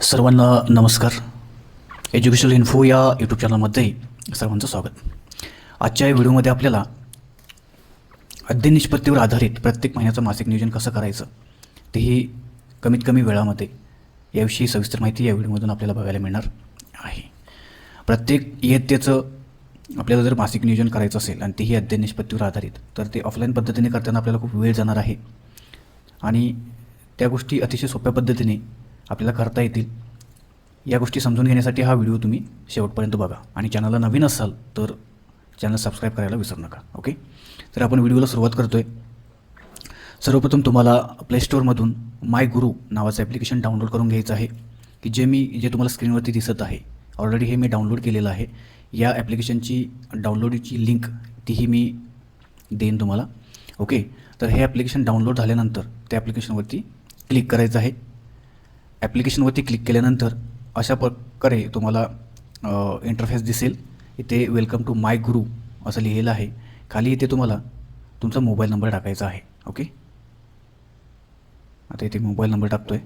सर्वांना नमस्कार. Educational info या यूट्यूब चॅनलमध्ये सर्वांचं स्वागत. आजच्या या व्हिडिओमध्ये आपल्याला अध्ययन निष्पत्तीवर आधारित प्रत्येक महिन्याचं मासिक नियोजन कसं करायचं तेही कमीत कमी वेळामध्ये याविषयी सविस्तर माहिती या व्हिडिओमधून आपल्याला बघायला मिळणार आहे. प्रत्येक इयत्तेचं आपल्याला जर मासिक नियोजन करायचं असेल आणि तेही अध्ययन निष्पत्तीवर आधारित तर ते ऑफलाईन पद्धतीने करताना आपल्याला खूप वेळ जाणार आहे आणि त्या गोष्टी अतिशय सोप्या पद्धतीने आपल्याला करता येतील. या गोष्टी समजून घेण्यासाठी हा व्हिडिओ तुम्ही शेवटपर्यंत बघा आणि चॅनलला नवीन असाल तर चॅनल सबस्क्राईब करायला विसरू नका. ओके, तर आपण व्हिडिओला सुरुवात करतो आहे. सर्वप्रथम तुम्हाला प्ले स्टोअरमधून माय गुरु नावाचं ॲप्लिकेशन डाउनलोड करून घ्यायचं आहे की जे तुम्हाला स्क्रीनवरती दिसत आहे. ऑलरेडी हे मी डाउनलोड केलेलं आहे. या ॲप्लिकेशनची डाउनलोडची लिंक तीही मी देईन तुम्हाला. ओके, तर हे ॲप्लिकेशन डाउनलोड झाल्यानंतर त्या ॲप्लिकेशनवरती क्लिक करायचं आहे. ॲप्लिकेशनवरती क्लिक केल्यानंतर अशा प्रकारे तुम्हाला इंटरफेस दिसेल. इथे वेलकम टू माय गुरु असं लिहिलेलं आहे. खाली इथे तुम्हाला तुमचा मोबाईल नंबर टाकायचा आहे. ओके, आता इथे मोबाईल नंबर टाकतो आहे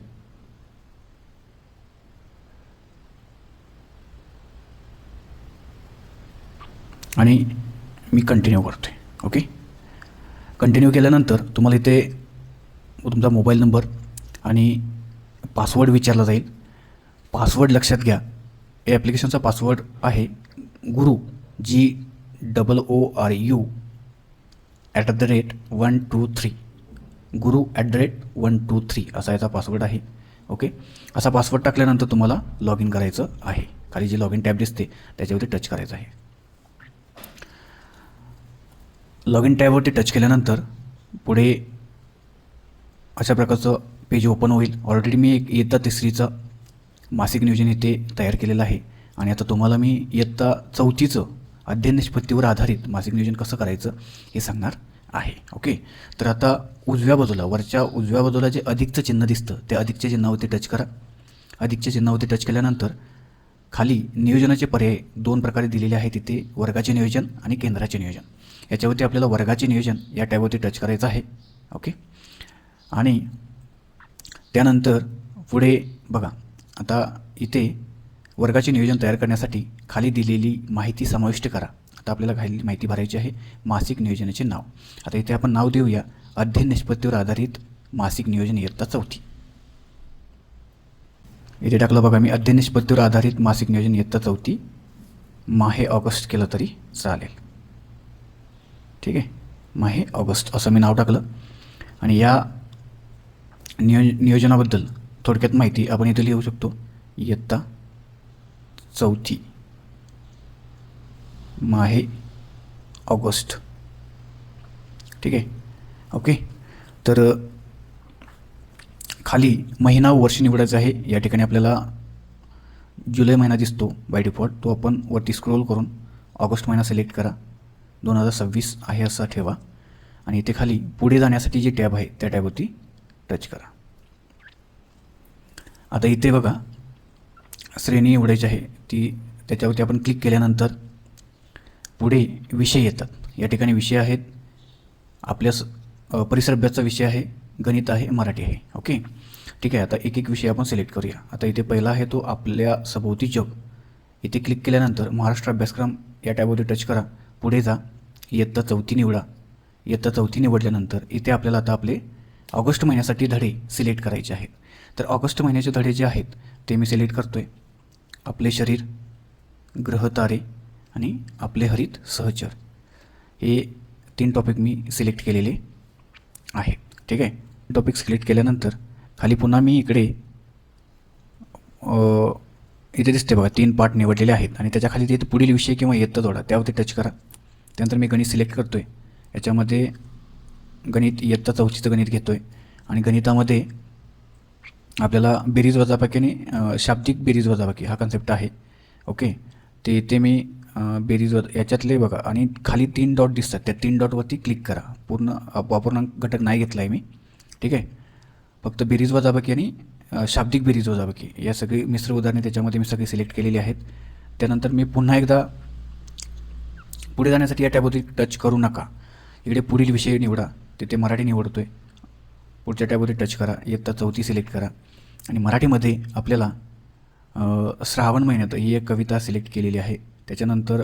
आणि मी कंटिन्यू करतो आहे. ओके, कंटिन्यू केल्यानंतर तुम्हाला इथे तुमचा मोबाईल नंबर आणि पासवर्ड विचारला जाईल. पासवर्ड लक्षात घ्या. या ॲप्लिकेशनचा पासवर्ड आहे गुरु GOORU @123 गुरु @123 असा याचा पासवर्ड आहे. ओके, असा पासवर्ड टाकल्यानंतर तुम्हाला लॉग इन करायचं आहे. खाली जी लॉग इन टॅब दिसते त्याच्यावरती टच करायचं आहे. लॉग इन टॅबवरती टच केल्यानंतर पुढे अशा प्रकारचं पेज ओपन होईल. ऑलरेडी मी एक इयत्ता तिसरीचं मासिक नियोजन इथे तयार केलेलं आहे आणि आता तुम्हाला मी इयत्ता चौथीचं अध्ययन निष्पत्तीवर आधारित मासिक नियोजन कसं करायचं हे सांगणार आहे. ओके, तर आता उजव्या बाजूला वरच्या उजव्या बाजूला जे अधिकचं चिन्ह दिसतं त्या अधिकच्या चिन्हावरती टच करा. अधिकच्या चिन्हावरती टच केल्यानंतर खाली नियोजनाचे पर्याय दोन प्रकारे दिलेले आहेत. तिथे वर्गाचे नियोजन आणि केंद्राचे नियोजन. याच्यावरती आपल्याला वर्गाचे नियोजन या टॅबवरती टच करायचं आहे. ओके, आणि त्यानंतर पुढे बघा, आता इथे वर्गाचे नियोजन तयार करण्यासाठी खाली दिलेली माहिती समाविष्ट करा. आता आपल्याला खाली माहिती भरायची आहे मासिक नियोजनाचे नाव. आता इथे आपण नाव देऊया अध्ययन निष्पत्तीवर आधारित मासिक नियोजन इयत्ता चौथी. इथे टाकलं बघा मी अध्ययन निष्पत्तीवर आधारित मासिक नियोजन इयत्ता चौथी माहे ऑगस्ट केलं तरी चालेल. ठीक आहे, माहे ऑगस्ट असं मी नाव टाकलं आणि या नियोजनाबद्दल थोडक्यात माहिती आपण इथे लिहू शकतो. इयत्ता चौथी माहे ऑगस्ट. ठीक आहे. ओके, तर खाली महिना वर्ष निवडायचं आहे. या ठिकाणी आपल्याला जुलै महिना दिसतो बाय डिफॉल्ट, तो आपण वरती स्क्रोल करून ऑगस्ट महिना सिलेक्ट करा. 2026 आहे असं ठेवा आणि इथे खाली पुढे जाण्यासाठी जी टॅब आहे त्या टॅबवरती टच करा. आता इथे बघा श्रेणी निवडायची आहे ती, त्याच्यावरती आपण क्लिक केल्यानंतर पुढे विषय येतात. या ठिकाणी विषय आहेत आपल्या परिसर अभ्यासचा विषय आहे, गणित आहे, मराठी आहे. ओके, ठीक आहे. आता एक एक विषय आपण सिलेक्ट करूया. आता इथे पहिला आहे तो आपल्या सभोवती जग. इथे क्लिक केल्यानंतर महाराष्ट्र अभ्यासक्रम या टॅबवरती टच करा. पुढे जा, इयत्ता चौथी निवडा. इयत्ता चौथी निवडल्यानंतर इथे आपल्याला आता आपले ऑगस्ट महिन्यासाठी धडे सिलेक्ट करायचे आहेत. तर ऑगस्ट महिन्याचे धडे जे आहेत ते मी सिलेक्ट करतो आहे. आपले शरीर, ग्रह तारे आणि आपले हरित सहचर हे 3 टॉपिक मी सिलेक्ट केलेले आहेत. ठीक आहे. टॉपिक सिलेक्ट केल्यानंतर खाली पुन्हा मी इकडे इथे दिसते बघा 3 पार्ट निवडलेले आहेत आणि त्याच्या खाली तिथे पुढील विषय किंवा इयत्ता जोडा त्यावरती टच करा. त्यानंतर मी गणित सिलेक्ट करतो आहे. याच्यामध्ये गणित इयत्ता चौथीचं गणित घेतो आहे आणि गणितामध्ये आपल्याला बेरीज वजाबाकी आणि शाब्दिक बेरीज वजाबाकी हा कन्सेप्ट आहे. ओके, ते इथे मी बेरीज याच्यातले बघा आणि खाली 3 डॉट दिसतात त्या 3 डॉटवरती क्लिक करा. पूर्ण अपूर्णांक घटक नाही घेतला आहे मी. ठीक आहे, फक्त बेरीज वजाबाकी आणि शाब्दिक बेरीज वजाबाकी या सगळी मिश्र उदाहरणे त्याच्यामध्ये मी सगळी सिलेक्ट केलेली आहेत. त्यानंतर मी पुन्हा एकदा पुढे जाण्यासाठी या टॅबवरती टच करू नका. इकडे पुढील विषय निवडा. तिथे मराठी निवडतो आहे. पुढच्या टॅबवरती टच करा. इयत्ता चौथी सिलेक्ट करा आणि मराठीमध्ये आपल्याला श्रावण महिन्यात ही एक कविता सिलेक्ट केलेली आहे. त्याच्यानंतर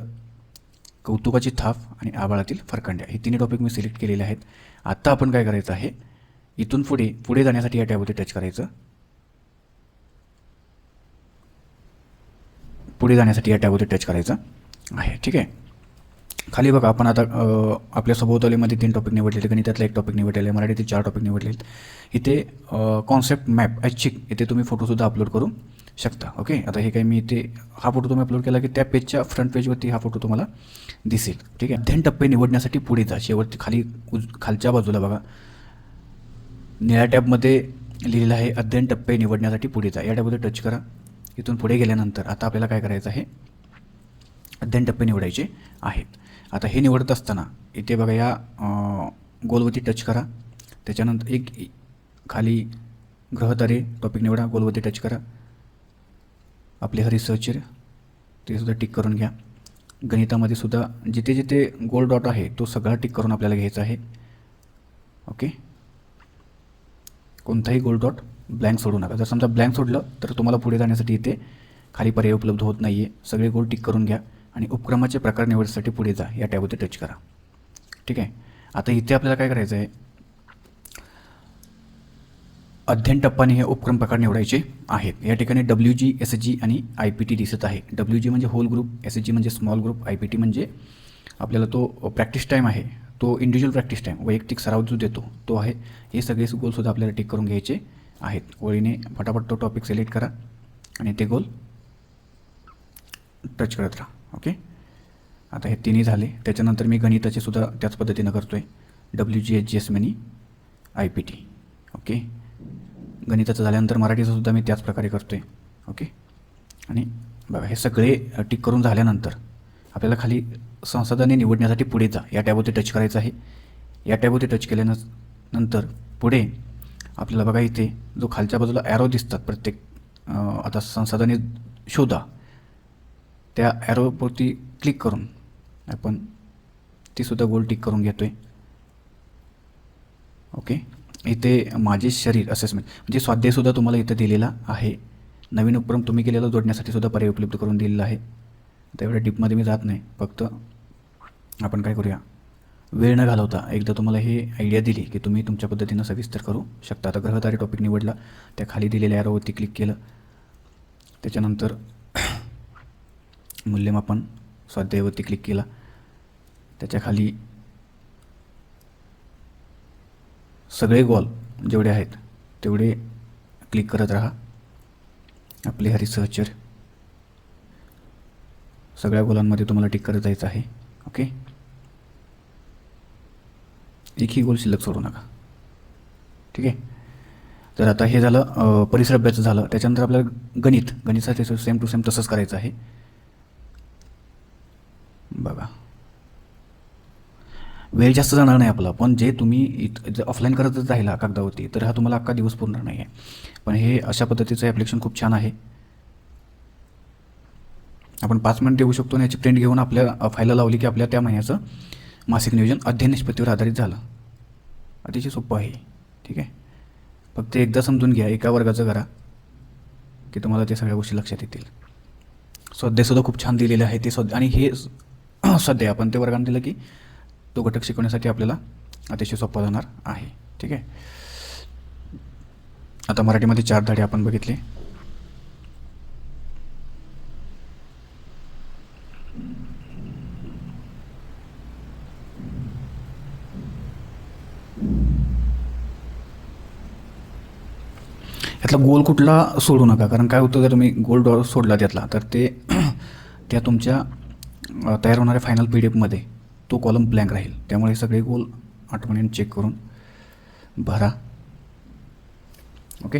कौतुकाची थाप आणि आभाळातील फरकंड्या हे तिन्ही टॉपिक मी सिलेक्ट केलेले आहेत. आत्ता आपण काय करायचं आहे, इथून पुढे जाण्यासाठी या टॅबवरती टच करायचं. पुढे जाण्यासाठी या टॅबवरती टच करायचं आहे. ठीक आहे. खाली बघा, आपण आता आपल्या सभोवतालीमध्ये 3 टॉपिक निवडलेले, गणितातला 1 टॉपिक निवडलेला आहे, मराठीतील 4 टॉपिक निवडलेले. इथे कॉन्सेप्ट मॅप ऐच्छिक इथे तुम्ही फोटोसुद्धा अपलोड करू शकता. ओके. आता हे काही मी इथे हा फोटो तुम्ही अपलोड केला की त्या पेजच्या फ्रंट पेजवरती हा फोटो तुम्हाला दिसेल. ठीक आहे. अध्ययन टप्पे निवडण्यासाठी पुढे जा. शेवटची खालच्या बाजूला बघा निळ्या टॅबमध्ये लिहिलेलं आहे अध्ययन टप्पे निवडण्यासाठी पुढे जा. या टॅबमध्ये टच करा. इथून पुढे गेल्यानंतर आता आपल्याला काय करायचं आहे, अध्ययन टप्पे निवडायचे आहेत. आता हे निवडत असताना इथे बघा या गोलवरती टच करा. त्याच्यानंतर एक खाली ग्रहतारे टॉपिक निवडा, गोलवरती टच करा. आपले रिसर्चर ते सुद्धा टिक करून घ्या. गणितामध्ये सुद्धा जिथे जिथे गोल डॉट आहे तो सगळा टिक करून आपल्याला घ्यायचा आहे. ओके. कोणताही गोल डॉट ब्लँक सोडू नका. जर समजा ब्लँक सोडलं तर तुम्हाला पुढे जाण्यासाठी इथे खाली पर्याय उपलब्ध होत नाही आहे. सगळे गोल टिक करून घ्या आणि उपक्रमाचे प्रकार निवडण्यासाठी पुढे जा या टॅबवरती टच करा. ठीक आहे. आता इथे आपल्याला काय करायचं आहे, अध्ययन टप्पाने हे उपक्रम प्रकार निवडायचे आहेत. या ठिकाणी WG, SG आणि IPT दिसत आहे. WG म्हणजे होल ग्रुप, SG म्हणजे स्मॉल ग्रुप, IPT म्हणजे आपल्याला तो प्रॅक्टिस टाईम आहे, तो इंडिव्हिज्युअल प्रॅक्टिस टाईम वैयक्तिक सराव जो देतो तो आहे. हे सगळे गोलसुद्धा आपल्याला टिक करून घ्यायचे आहेत. ओळीने फटाफट तो टॉपिक सिलेक्ट करा आणि ते गोल टच करत राहा. ओके. आता हे तिन्ही झाले. त्याच्यानंतर मी गणिताचे सुद्धा त्याच पद्धतीनं करतो आहे. WG, SG, SM आणि IPT. ओके. गणिताचं झाल्यानंतर मराठीचं सुद्धा मी त्याच प्रकारे करतो आहे. ओके. आणि बघा हे सगळे टिक करून झाल्यानंतर आपल्याला खाली संसाधने निवडण्यासाठी पुढे जा या टॅबवरती टच करायचं आहे. या टॅबवरती टच केल्यानंतर पुढे आपल्याला बघा इथे जो खालच्या बाजूला ॲरो दिसतात प्रत्येक आता संसाधने शोधा त्या ॲरोवरती क्लिक करून आपण तीसुद्धा गोल टिक करून घेतो आहे. ओके. इथे माझे शरीर असेसमेंट म्हणजे स्वाध्यायसुद्धा तुम्हाला इथं दिलेला आहे. नवीन उपक्रम तुम्ही केलेला जोडण्यासाठी सुद्धा पर्याय उपलब्ध करून दिलेला आहे. तर एवढ्या डीपमध्ये मी जात नाही. फक्त आपण काय करूया, वेळ न घालवता एकदा तुम्हाला हे आयडिया दिली की तुम्ही तुमच्या पद्धतीनं सविस्तर करू शकता. आता ग्रहतारे टॉपिक निवडला, त्या खाली दिलेल्या ॲरोवरती क्लिक केलं. त्याच्यानंतर मूल्यमापन स्वाध्यायावरती क्लिक केला. त्याच्या खाली सगळे गोल जेवढे आहेत तेवढे क्लिक करत राहा. आपले रिसर्चर सगळ्या गोलांमध्ये तुम्हाला टिक करत जायचं आहे. ओके. एकही गोल शिल्लक सोडू नका. ठीक आहे. तर आता हे झालं परिसर अभ्यास झालं. त्याच्यानंतर आपल्याला गणितासाठी सेम टू सेम तसंच करायचं आहे. बघा वेळ जास्त जाणार नाही आपला, पण जे तुम्ही जर ऑफलाईन करतच राहिला कागदावरती तर हा तुम्हाला अख्खा दिवस पुरणार नाही आहे. पण हे अशा पद्धतीचं ॲप्लिकेशन खूप छान आहे. आपण 5 मिनिट देऊ शकतो आणि याची प्रिंट घेऊन आपल्या फाईलला लावली की आपल्या त्या महिन्याचं मासिक नियोजन अध्ययन निष्पत्तीवर आधारित झालं. अतिशय सोपं आहे. ठीक आहे. फक्त एकदा समजून घ्या, एका वर्गाचं करा की तुम्हाला ते सगळ्या गोष्टी लक्षात येतील. स्वाध्यायसुद्धा खूप छान दिलेले आहे ते आणि हे स्वाध्याय आपण ते वर्गाने दिलं की तो घटक शिकवण्यासाठी आपल्याला अतिशय सोपा जाणार आहे. ठीक आहे. आता मराठीमध्ये 4 धडे आपण बघितले. यातला गोल कुठला सोडू नका, कारण काय होतं जर तुम्ही गोल डॉट सोडला त्यातला तर ते त्या तुमच्या तयार होणाऱ्या फायनल PDF तो कॉलम ब्लँक राहील. त्यामुळे सगळे गोल आठवणीने चेक करून भरा. ओके.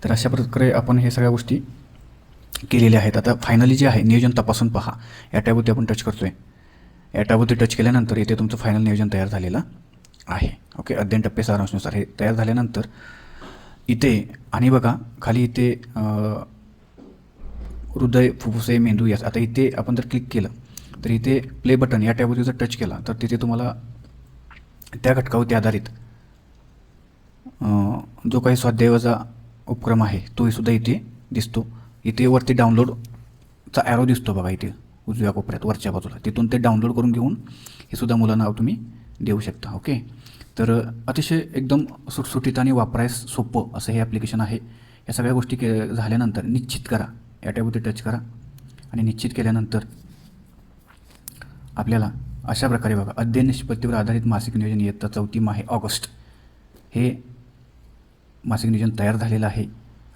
तर अशा प्रकारे आपण हे सगळ्या गोष्टी केलेल्या आहेत. आता फायनली जे आहे नियोजन तपासून पहा या टॅबवरती आपण टच करतो आहे. या टॅबवरती टच केल्यानंतर इथे तुमचं फायनल नियोजन तयार झालेलं आहे. ओके. अध्ययन टप्पे सारांशानुसार हे तयार झाल्यानंतर इथे आणि बघा खाली इथे हृदय, फुफ्फुसे, मेंदू यास. आता इथे आपण जर क्लिक केलं तर इथे प्ले बटन या टॅबवरती जर टच केला तर तिथे तुम्हाला त्या घटकावरती आधारित जो काही स्वाध्यायाचा उपक्रम आहे तोही सुद्धा इथे दिसतो. इथे वरती डाउनलोडचा ॲरो दिसतो बघा, इथे उजव्या कोपऱ्यात वरच्या बाजूला, तिथून ते डाउनलोड करून घेऊन हे सुद्धा मुलांना तुम्ही देऊ शकता. ओके, तर अतिशय एकदम सुटसुटीत आणि वापरायस सोपं असं हे ॲप्लिकेशन आहे. या सगळ्या गोष्टी झाल्यानंतर निश्चित करा, या टॅबवरती टच करा आणि निश्चित केल्यानंतर आपल्याला अशा प्रकारे बघा, अध्ययन निष्पत्तीवर आधारित मासिक नियोजन इयत्ता 4 माहे ऑगस्ट हे मासिक नियोजन तयार झालेलं आहे.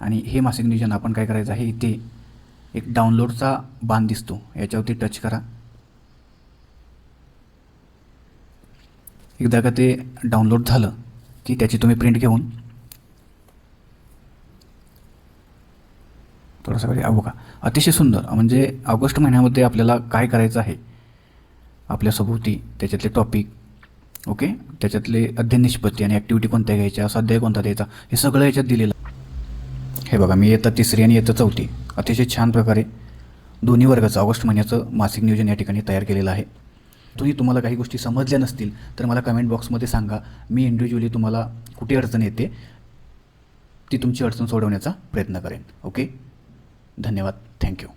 आणि हे मासिक नियोजन आपण काय करायचं आहे, इथे एक डाउनलोडचा बाण दिसतो, याच्यावरती टच करा. एकदा का ते डाउनलोड झालं की त्याची तुम्ही प्रिंट घेऊन थोडासा वेळ बघा, अतिशय सुंदर. म्हणजे ऑगस्ट महिन्यामध्ये आपल्याला काय करायचं आहे आपल्या सभोवती, त्याच्यातले टॉपिक, ओके, त्याच्यातले अध्ययन निष्पत्ती आणि ॲक्टिव्हिटी कोणत्या घ्यायच्या, स्वाध्याय कोणता द्यायचा, हे सगळं याच्यात दिलेलं. हे बघा, मी इयत्ता 3 आणि इयत्ता 4 अतिशय छान प्रकारे दोन्ही वर्गाचं ऑगस्ट महिन्याचं मासिक नियोजन या ठिकाणी तयार केलेलं आहे. तुम्हाला काही गोष्टी समजल्या नसतील तर मला कमेंट बॉक्समध्ये सांगा. मी इंडिव्हिज्युअली तुम्हाला कुठे अडचण येते ती तुमची अडचण सोडवण्याचा प्रयत्न करेन. ओके, धन्यवाद, थँक्यू.